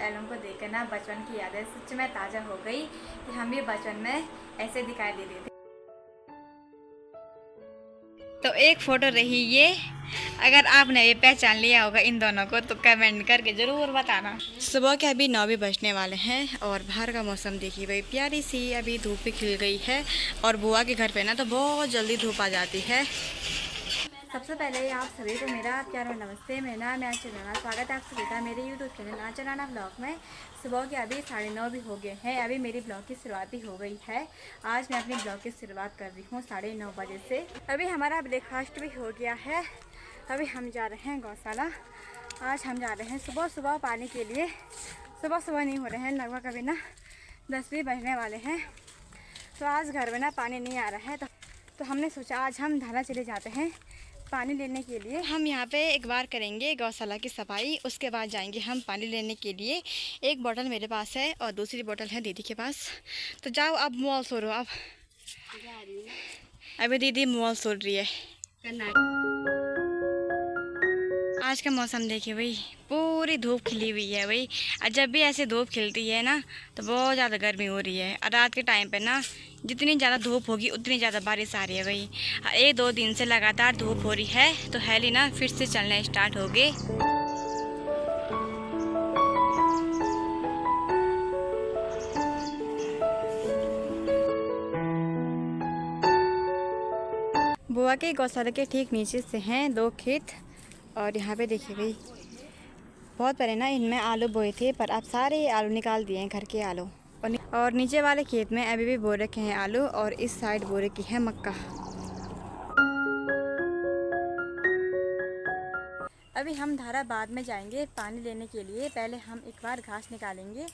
Album को देखकर ना बचपन की यादें सच में ताज़ा हो गई कि हम भी बचपन में ऐसे दिखाई देते थे। तो एक फ़ोटो रही ये। अगर आपने ये पहचान लिया होगा इन दोनों को तो कमेंट करके ज़रूर बताना। सुबह के अभी 9 भी बजने वाले हैं और बाहर का मौसम देखिए भाई, प्यारी सी अभी धूप भी खिल गई है। और बुआ के घर पे ना तो बहुत जल्दी धूप आ जाती है। सबसे पहले आप सभी को मेरा प्यारा नमस्ते। मेरा नाम है आंचल राणा। स्वागत है आप सभी का मेरे यूट्यूब चैनल आंचल राणा ब्लॉग में। सुबह के अभी 9:30 भी हो गए हैं। अभी मेरी ब्लॉग की शुरुआत भी हो गई है। आज मैं अपनी ब्लॉग की शुरुआत कर रही हूँ 9:30 बजे से। अभी हमारा ब्रेकफास्ट भी हो गया है। अभी हम जा रहे हैं गौशाला। आज हम जा रहे हैं सुबह सुबह पानी के लिए। सुबह सुबह नहीं हो रहे हैं, लगभग अभी ना 10 भी बजने वाले हैं। तो आज घर में ना पानी नहीं आ रहा है तो हमने सोचा आज हम धारा चले जाते हैं पानी लेने के लिए। हम यहाँ पे एक बार करेंगे गौशाला की सफाई, उसके बाद जाएंगे हम पानी लेने के लिए। एक बोतल मेरे पास है और दूसरी बोतल है दीदी के पास। तो जाओ अब मोबाइल सो रहो। अब अभी दीदी मोबाइल सो रही है। आज का मौसम देखिए भाई, पूरी धूप खिली हुई है भाई। और जब भी ऐसे धूप खिलती है ना तो बहुत ज़्यादा गर्मी हो रही है। और रात के टाइम पे ना जितनी ज़्यादा धूप होगी उतनी ज़्यादा बारिश आ रही है भाई। 1-2 दिन से लगातार धूप हो रही है तो हेली ना फिर से चलना स्टार्ट हो गए। बुआ के गौशाला के ठीक नीचे से हैं 2 खेत। और यहाँ पे देखिए भाई, बहुत पहले ना इनमें आलू बोए थे पर अब सारे आलू निकाल दिए हैं, घर के आलू। और नीचे वाले खेत में अभी भी बो रखे हैं आलू और इस साइड बो रखी है मक्का। अभी हम धारा बाद में जाएंगे पानी लेने के लिए। पहले हम एक बार घास निकालेंगे।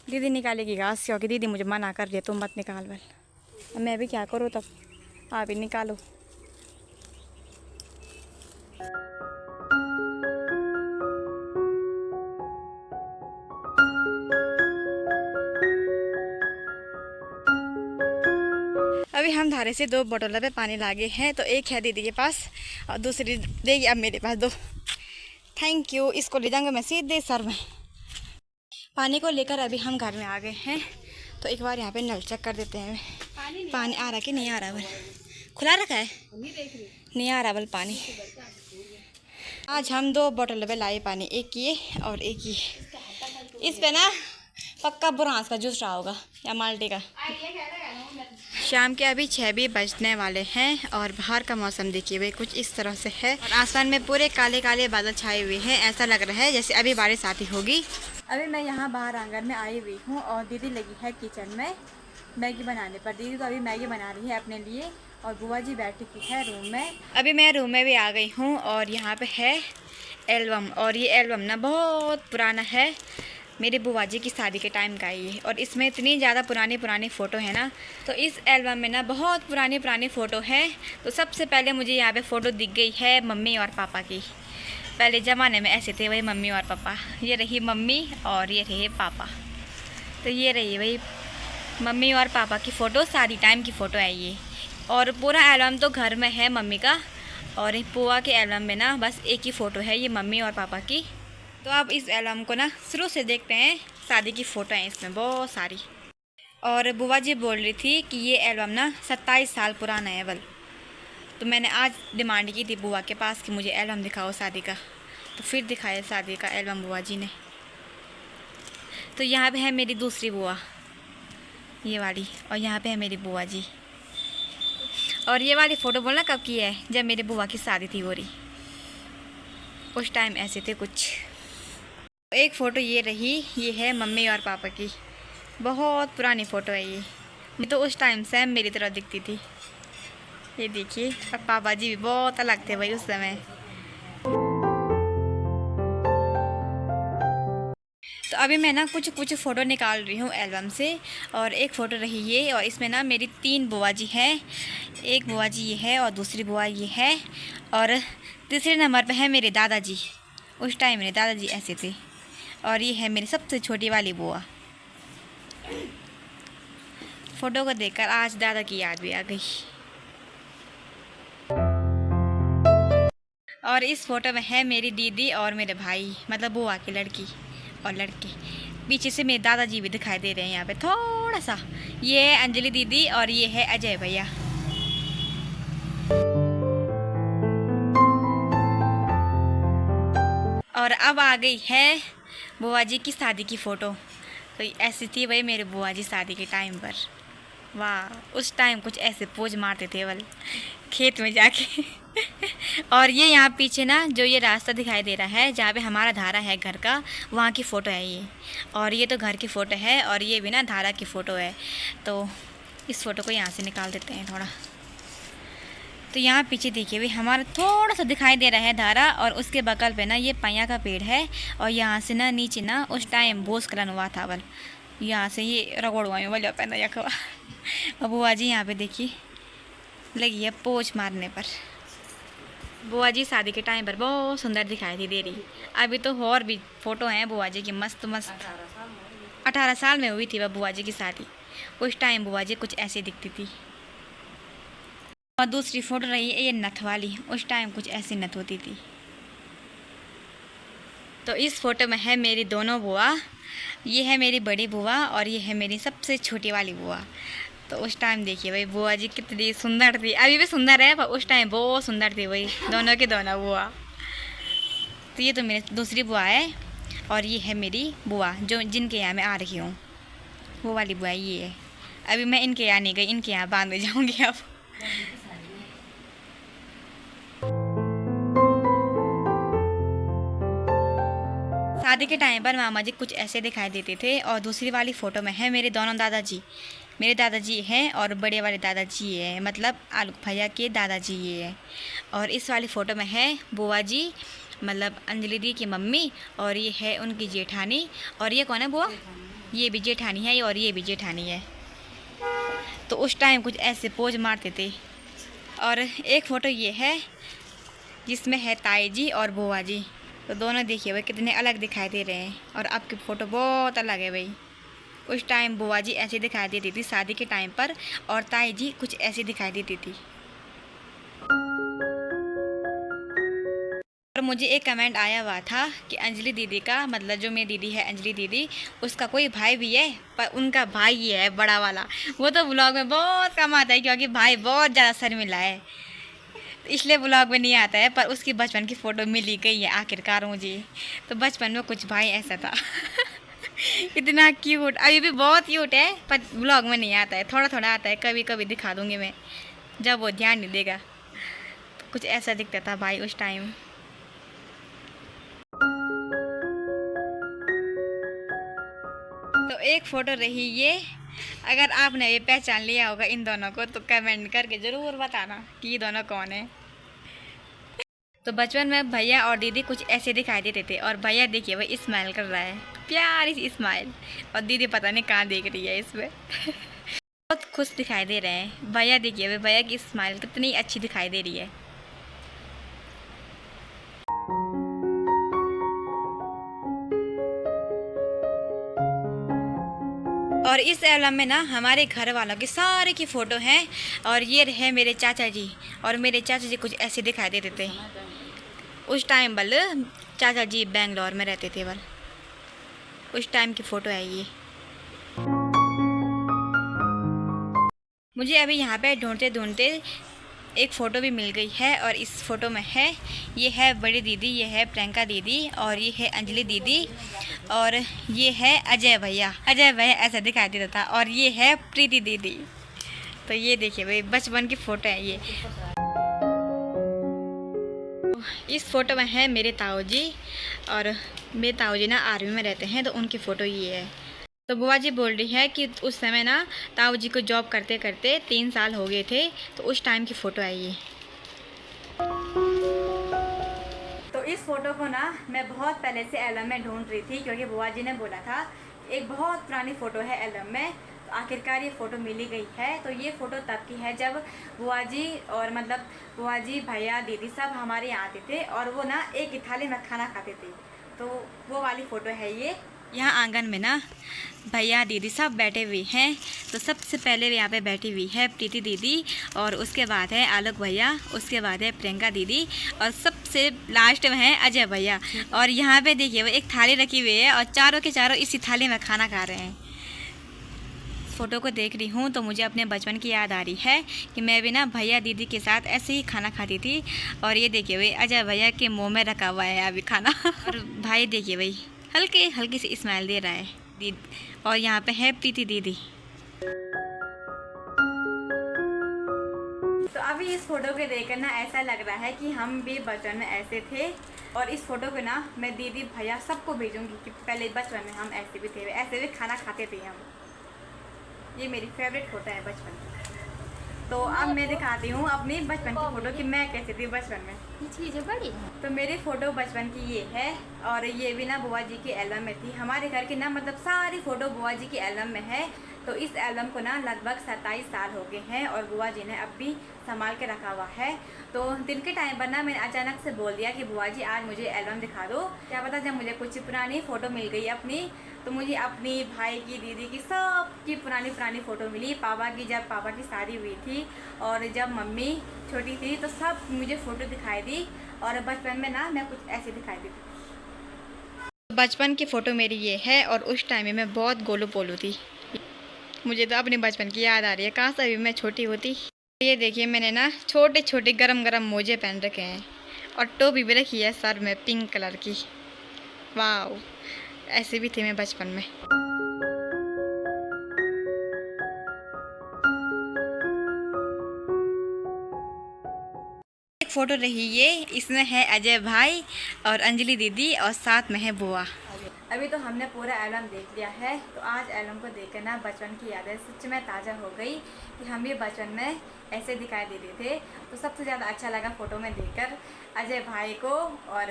दीदी निकालेगी घास क्योंकि दीदी मुझे मना कर रही है तुम मत निकाल। अब मैं भी क्या करूँ, तब आप ही निकालो। अभी हम धारे से 2 बोतलों पे पानी लागे हैं। तो एक है दीदी के पास और दूसरी देगी अब मेरे पास 2। Thank you. इसको ले जाऊंगा मैं सीधे सर में। पानी को लेकर अभी हम घर में आ गए हैं। तो एक बार यहाँ पे नल चेक कर देते हैं पानी आ रहा कि नहीं आ रहा। बल खुला रखा है, नहीं आ रहा बल पानी। आज हम 2 बोतलों पे लाए पानी, एक ये और एक ये। इस पे ना पक्का बुरांस का जूस रहा होगा या माल्टे का। शाम के अभी 6 भी बजने वाले हैं और बाहर का मौसम देखिए भाई कुछ इस तरह से है। और आसमान में पूरे काले काले बादल छाए हुए हैं। ऐसा लग रहा है जैसे अभी बारिश आती होगी। अभी मैं यहाँ बाहर आंगन में आई हुई हूँ और दीदी लगी है किचन में मैगी बनाने पर। दीदी तो अभी मैगी बना रही है अपने लिए और बुआ जी बैठी हुई है रूम में। अभी मैं रूम में भी आ गई हूँ और यहाँ पे है एल्बम। और ये एल्बम ना बहुत पुराना है, मेरे बुआ जी की शादी के टाइम का है ये। और इसमें इतनी ज़्यादा पुरानी फ़ोटो है ना। तो इस एल्बम में ना बहुत पुरानी फ़ोटो है। तो सबसे पहले मुझे यहाँ पे फ़ोटो दिख गई है मम्मी और पापा की। पहले ज़माने में ऐसे थे वही मम्मी और पापा। ये रही मम्मी और ये रहे पापा। तो ये रही भाई मम्मी और पापा की फ़ोटो, शादी टाइम की फ़ोटो है ये। और पूरा एल्बम तो घर में है मम्मी का। और बुआ के एल्बम में ना बस एक ही फ़ोटो है, ये मम्मी और पापा की। तो अब इस एल्बम को ना शुरू से देखते हैं। शादी की फ़ोटो हैं इसमें बहुत सारी। और बुआ जी बोल रही थी कि ये एल्बम ना 27 साल पुराना है बल। तो मैंने आज डिमांड की थी बुआ के पास कि मुझे एल्बम दिखाओ शादी का। तो फिर दिखाया शादी का एल्बम बुआ जी ने। तो यहाँ पे है मेरी दूसरी बुआ, ये वाली। और यहाँ पे है मेरी बुआ जी। और ये वाली फ़ोटो बोलना कब की है, जब मेरी बुआ की शादी थी हो रही, उस टाइम ऐसे थे कुछ। एक फ़ोटो ये रही, ये है मम्मी और पापा की। बहुत पुरानी फ़ोटो है ये तो उस टाइम सैम मेरी तरह दिखती थी। ये देखिए, और पापा जी भी बहुत अलग थे भाई उस समय। तो अभी मैं ना कुछ फ़ोटो निकाल रही हूँ एल्बम से। और एक फ़ोटो रही ये और इसमें ना मेरी 3 बुआ जी हैं। एक बुआ जी ये है और दूसरी बुआ ये है। और तीसरे नंबर पे है मेरे दादाजी। उस टाइम मेरे दादाजी ऐसे थे। और ये है मेरी सबसे छोटी वाली बुआ। फ़ोटो को देखकर आज दादा की याद भी आ गई। और इस फ़ोटो में है मेरी दीदी और मेरे भाई, मतलब बुआ की लड़की और लड़के। पीछे से मेरे दादाजी भी दिखाई दे रहे हैं यहाँ पे थोड़ा सा। ये है अंजलि दीदी और ये है अजय भैया। और अब आ गई है बुआ जी की शादी की फ़ोटो। तो ऐसी थी भाई मेरे बुआ जी शादी के टाइम पर। वाह, उस टाइम कुछ ऐसे पोज मारते थे वल खेत में जाके। और ये यहाँ पीछे ना जो ये रास्ता दिखाई दे रहा है जहाँ पे हमारा धारा है घर का, वहाँ की फ़ोटो है ये। और ये तो घर की फ़ोटो है और ये भी ना धारा की फ़ोटो है। तो इस फ़ोटो को यहाँ से निकाल देते हैं थोड़ा। तो यहाँ पीछे देखिए भाई हमारा थोड़ा सा दिखाई दे रहा है धारा, और उसके बगल पे ना ये पैया का पेड़ है। और यहाँ से ना नीचे ना उस टाइम भूस्खलन हुआ था वल, यहाँ से ये रगड़ हुआ वल पैदा यखवा। अब बुआ जी यहाँ पे देखिए लगी है पोछ मारने पर। बुआ जी शादी के टाइम पर बहुत सुंदर दिखाई दे रही। अभी तो और भी फ़ोटो हैं बुआ जी की मस्त मस्त। 18 साल में हुई थी वह बुआ जी की शादी। उस टाइम बुआ जी कुछ ऐसे दिखती थी। और दूसरी फ़ोटो रही है ये नथ वाली, उस टाइम कुछ ऐसी नथ होती थी। तो इस फ़ोटो में है मेरी दोनों बुआ, ये है मेरी बड़ी बुआ और ये है मेरी सबसे छोटी वाली बुआ। तो उस टाइम देखिए भाई बुआ जी कितनी सुंदर थी, अभी भी सुंदर है पर उस टाइम बहुत सुंदर थी वही दोनों के दोनों बुआ। तो ये तो मेरी दूसरी बुआ है और ये है मेरी बुआ जो जिनके यहाँ मैं आ रही हूँ, वो वाली बुआ ये है। अभी मैं इनके यहाँ नहीं गई, इनके यहाँ बाद में जाऊँगी अब। शादी के टाइम पर मामा जी कुछ ऐसे दिखाई देते थे। और दूसरी वाली फ़ोटो में है मेरे दोनों दादाजी, मेरे दादाजी हैं और बड़े वाले दादाजी ये हैं, मतलब आलू भैया के दादाजी ये हैं। और इस वाली फ़ोटो में है बुआ जी, मतलब अंजलि दी की मम्मी, और ये है उनकी जेठानी। और ये कौन है बुआ? ये भी जेठानी है और ये भी जेठानी है। तो उस टाइम कुछ ऐसे पोज मारते थे। और एक फ़ोटो ये है जिसमें है ताई जी और बुआ जी। तो दोनों देखिए भाई कितने अलग दिखाई दे रहे हैं। और आपकी फ़ोटो बहुत अलग है भाई। उस टाइम बुआ जी ऐसे दिखाई देती थी शादी के टाइम पर, और ताई जी कुछ ऐसी दिखाई देती थी। और मुझे एक कमेंट आया हुआ था कि अंजलि दीदी का, मतलब जो मेरी दीदी है अंजलि दीदी, उसका कोई भाई भी है पर उनका भाई ये है बड़ा वाला। वो तो ब्लॉग में बहुत कम आता है क्योंकि भाई बहुत ज़्यादा शर्मिला है, इसलिए ब्लॉग में नहीं आता है। पर उसकी बचपन की फ़ोटो मिली गई है आखिरकार मुझे। तो बचपन में कुछ भाई ऐसा था। इतना क्यूट, अभी भी बहुत क्यूट है पर ब्लॉग में नहीं आता है, थोड़ा थोड़ा आता है, कभी कभी दिखा दूँगी मैं जब वो ध्यान नहीं देगा। तो कुछ ऐसा दिखता था भाई उस टाइम। तो एक फ़ोटो रही ये, अगर आपने ये पहचान लिया होगा इन दोनों को तो कमेंट करके ज़रूर बताना कि ये दोनों कौन है। तो बचपन में भैया और दीदी कुछ ऐसे दिखाई देते थे। और भैया देखिए वही स्माइल कर रहा है, प्यारी सी स्माइल, और दीदी पता नहीं कहाँ देख रही है इसमें। बहुत खुश दिखाई दे रहे हैं भैया। देखिए भाई भैया की स्माइल कितनी अच्छी दिखाई दे रही है। और इस एल्बम में ना हमारे घर वालों के सारे की फ़ोटो हैं। और ये रहे मेरे चाचा जी, और मेरे चाचा जी कुछ ऐसे दिखाई देते थे उस टाइम बल। चाचा जी बेंगलोर में रहते थे बल, उस टाइम की फ़ोटो है ये। मुझे अभी यहाँ पे ढूंढते ढूंढते एक फ़ोटो भी मिल गई है। और इस फ़ोटो में है, ये है बड़ी दीदी, ये है प्रियंका दीदी, और ये है अंजलि दीदी, और ये है अजय भैया। अजय भैया ऐसा दिखाई देता था। और ये है प्रीति दीदी। तो ये देखिए भाई बचपन की फ़ोटो है ये। इस फ़ोटो में है मेरे ताऊ जी, और मेरे ताऊ जी ना आर्मी में रहते हैं तो उनकी फ़ोटो ये है। तो बुआ जी बोल रही है कि उस समय ना ताऊ जी को जॉब करते करते 3 साल हो गए थे, तो उस टाइम की फ़ोटो है ये। तो इस फ़ोटो को ना मैं बहुत पहले से एल्बम में ढूंढ रही थी क्योंकि बुआ जी ने बोला था एक बहुत पुरानी फ़ोटो है एल्बम में। तो आखिरकार ये फ़ोटो मिली गई है। तो ये फ़ोटो तब की है जब बुआ जी और मतलब बुआ जी भैया दीदी सब हमारे यहाँ आते थे और वो ना एक ही थाली में खाना खाते थे। तो वो वाली फ़ोटो है ये। यहाँ आंगन में ना भैया दीदी सब बैठे हुए हैं। तो सबसे पहले यहाँ पे बैठी हुई है प्रीति दीदी, और उसके बाद है आलोक भैया, उसके बाद है प्रियंका दीदी, और सबसे सबसे लास्ट में है अजय भैया। और यहाँ पे देखिए वो एक थाली रखी हुई है और चारों के चारों इसी थाली में खाना खा रहे हैं। फ़ोटो को देख रही हूँ तो मुझे अपने बचपन की याद आ रही है कि मैं भी ना भैया दीदी के साथ ऐसे ही खाना खाती थी। और ये देखिए भाई अजय भैया के मुंह में रखा हुआ है अभी खाना। और भाई देखिए भाई हल्की सी स्माइल दे रहा है दीदी। और यहाँ पे है प्रीति दीदी। तो अभी इस फोटो को देखकर ना ऐसा लग रहा है कि हम भी बचपन में ऐसे थे। और इस फोटो को ना मैं दीदी भैया सबको भेजूंगी कि पहले बचपन में हम ऐसे भी थे, ऐसे भी खाना खाते थे हम। ये मेरी फेवरेट फोटो है बचपन की। तो अब मैं दिखाती हूँ अपनी बचपन की फोटो कि मैं कैसी थी बचपन में। ये चीज़ें बड़ी हैं। तो मेरी फ़ोटो बचपन की ये है। और ये भी ना बुआ जी की एल्बम में थी। हमारे घर की ना मतलब सारी फ़ोटो बुआ जी की एल्बम में है। तो इस एल्बम को ना लगभग 27 साल हो गए हैं और बुआ जी ने अब भी संभाल के रखा हुआ है। तो दिन के टाइम पर ना मैंने अचानक से बोल दिया कि बुआ जी आज मुझे एल्बम दिखा दो। क्या पता जब मुझे कुछ पुरानी फ़ोटो मिल गई अपनी, तो मुझे अपनी भाई की, दीदी की, सबकी पुरानी फ़ोटो मिली। पापा की, जब पापा की शादी हुई थी और जब मम्मी छोटी थी तो सब मुझे फ़ोटो दिखाई दी। और बचपन में ना मैं कुछ ऐसे दिखाई दी थी। बचपन की फ़ोटो मेरी ये है और उस टाइम में मैं बहुत गोलू पोलू थी। मुझे तो अपने बचपन की याद आ रही है, काश अभी मैं छोटी होती। ये देखिए मैंने ना छोटे छोटे गरम मोजे पहन रखे हैं और टोपी भी रखी है सर में पिंक कलर की। वाह, ऐसे भी थे मैं बचपन में। एक फ़ोटो रही ये, इसमें है अजय भाई और अंजलि दीदी और साथ में है बुआ। अभी तो हमने पूरा एल्बम देख लिया है। तो आज एल्बम को देखकर ना बचपन की यादें सच में ताज़ा हो गई कि हम भी बचपन में ऐसे दिखाई देते थे। तो सबसे ज़्यादा अच्छा लगा फ़ोटो में देखकर अजय भाई को और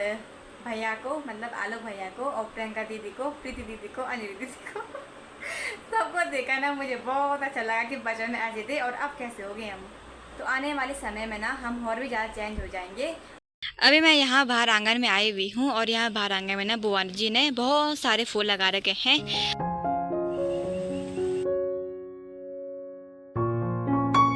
भैया को, मतलब आलोक भैया को, और प्रियंका दीदी को, प्रीति दीदी को, अंजलि दीदी को सबको देखा ना मुझे बहुत अच्छा लगा कि बचपन में ऐसे थे और अब कैसे हो गए हम। तो आने वाले समय में ना हम और भी ज़्यादा चेंज हो जाएंगे। अभी मैं यहाँ बाहर आंगन में आई हुई हूँ और यहाँ बाहर आंगन में ना बुआ जी ने बहुत सारे फूल लगा रखे हैं।